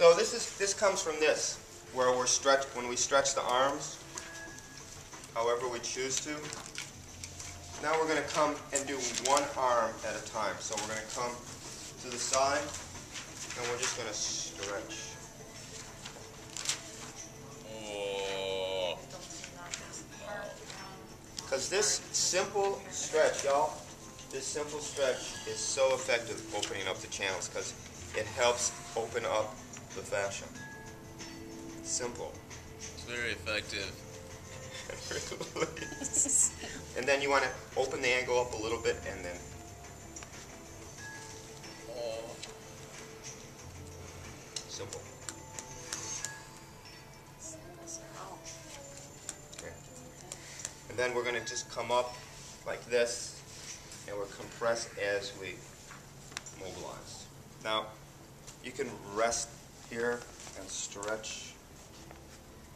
So this comes from this, where when we stretch the arms, however we choose to. Now we're going to come and do one arm at a time. So we're going to come to the side, and we're just going to stretch. Because this simple stretch, y'all, this simple stretch is so effective opening up the channels because it helps open up the fascia. Simple. It's very effective. And then you want to open the angle up a little bit and then. Simple. Okay. And then we're going to just come up like this and we'll compress as we mobilize. Now, you can rest here and stretch,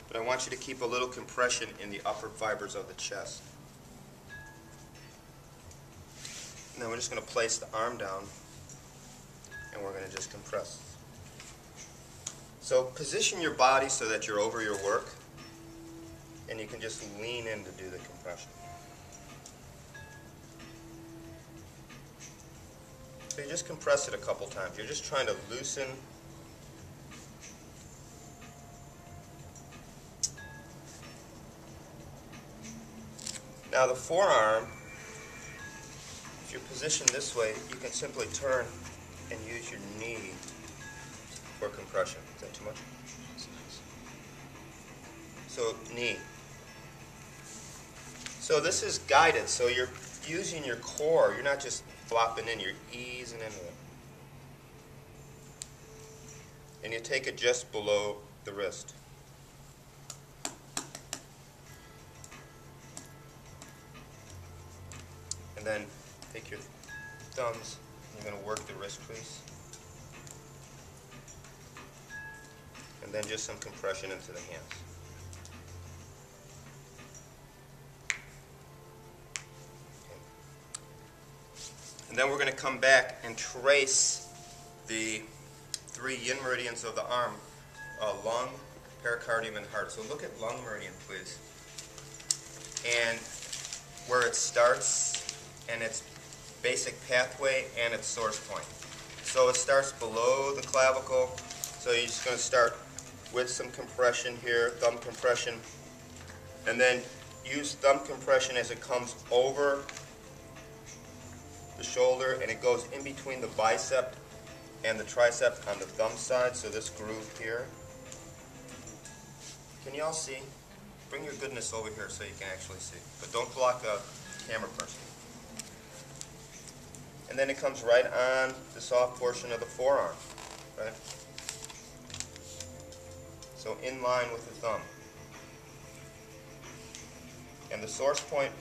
but I want you to keep a little compression in the upper fibers of the chest. And then we're just going to place the arm down and we're going to just compress. So position your body so that you're over your work and you can just lean in to do the compression. So you just compress it a couple times. You're just trying to loosen . Now the forearm, if you're positioned this way, you can simply turn and use your knee for compression. Is that too much? So knee. So this is guided, so you're using your core. You're not just flopping in, you're easing into it. And you take it just below the wrist. And then take your thumbs, and you're going to work the wrist crease. And then just some compression into the hands. Okay. And then we're going to come back and trace the 3 yin meridians of the arm, lung, pericardium, and heart. So look at lung meridian, please. And where it starts, and its basic pathway and its source point. So it starts below the clavicle, so you're just going to start with some compression here, thumb compression, and then use thumb compression as it comes over the shoulder and it goes in between the bicep and the tricep on the thumb side, so this groove here. Can you all see? Bring your goodness over here so you can actually see, but don't block a camera person. And then it comes right on the soft portion of the forearm, right? So in line with the thumb. And the source point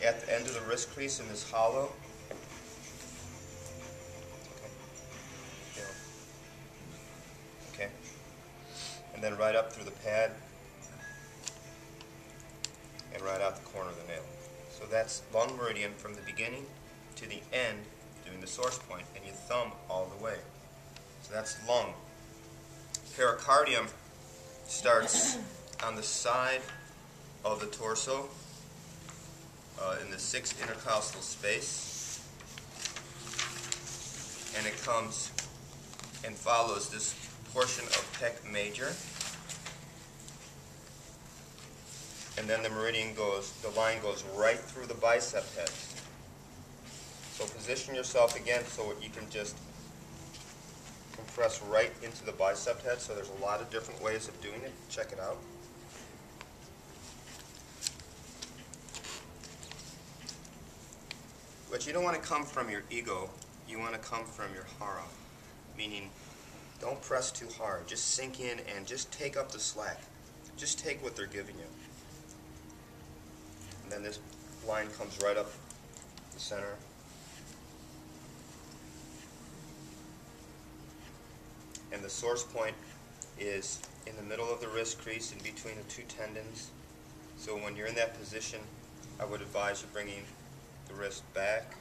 at the end of the wrist crease in this hollow. Okay. And then right up through the pad and right out the corner of the nail. So that's lung meridian from the beginning to the end, doing the source point, and you thumb all the way. So that's lung. Pericardium starts on the side of the torso, in the 6th intercostal space, and it comes and follows this portion of pec major, and then the meridian goes, the line goes right through the bicep heads. So position yourself again so you can just compress right into the bicep head. So there's a lot of different ways of doing it. Check it out. But you don't want to come from your ego. You want to come from your hara, meaning don't press too hard. Just sink in and just take up the slack. Just take what they're giving you. And then this line comes right up the center. And the source point is in the middle of the wrist crease, in between the 2 tendons. So when you're in that position, I would advise you bringing the wrist back.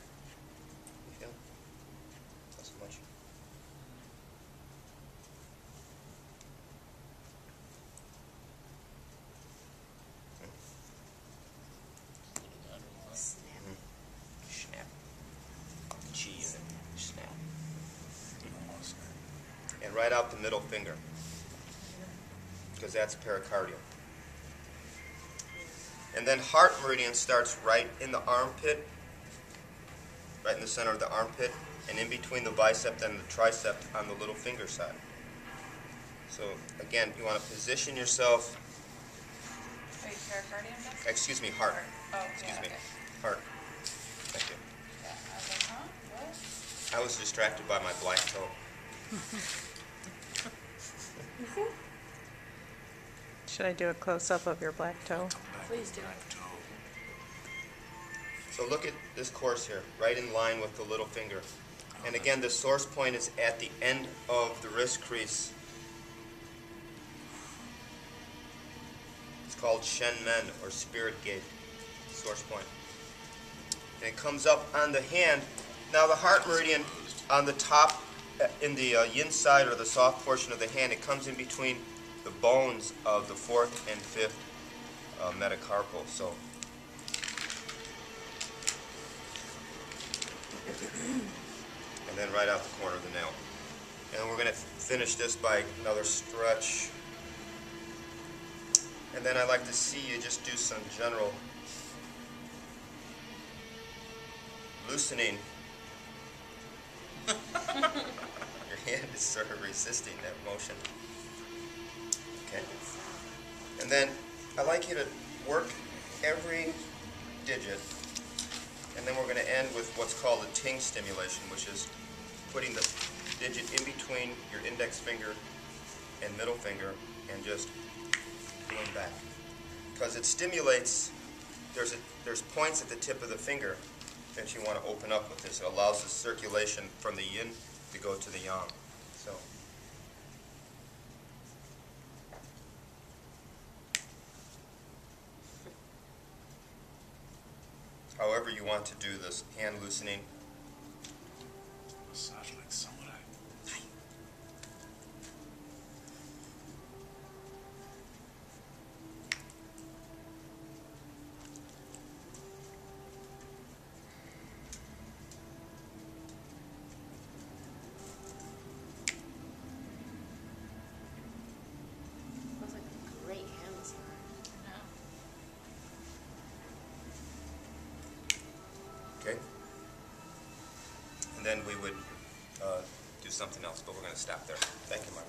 You feel? Not so much. right out the middle finger, because that's pericardium. And then heart meridian starts right in the armpit, right in the center of the armpit, and in between the bicep and the tricep on the little finger side. So again, you want to position yourself. Wait, pericardium next? Excuse me, heart. Oh, Excuse yeah, me, okay. heart. Thank you. Yeah, I was like, huh? What? I was distracted by my black toe. Should I do a close-up of your black toe? Please do. So look at this course here, right in line with the little finger. And again, the source point is at the end of the wrist crease. It's called Shen Men, or spirit gate, source point. And it comes up on the hand. Now the heart meridian on the top, in the yin side, or the soft portion of the hand, it comes in between the bones of the fourth and fifth metacarpal. So, and then right out the corner of the nail. And we're going to finish this by another stretch. And then I'd like to see you just do some general loosening. Your hand is sort of resisting that motion. Okay. And then I'd like you to work every digit, and then we're going to end with what's called a ting stimulation, which is putting the digit in between your index finger and middle finger and just going back. Because it stimulates, there's points at the tip of the finger that you want to open up with this. It allows the circulation from the yin to go to the yang. So. However you want to do this hand loosening. Massage like samurai. Looks like a great hand massage. Okay? And then we would do something else, but we're going to stop there. Thank you, Mark.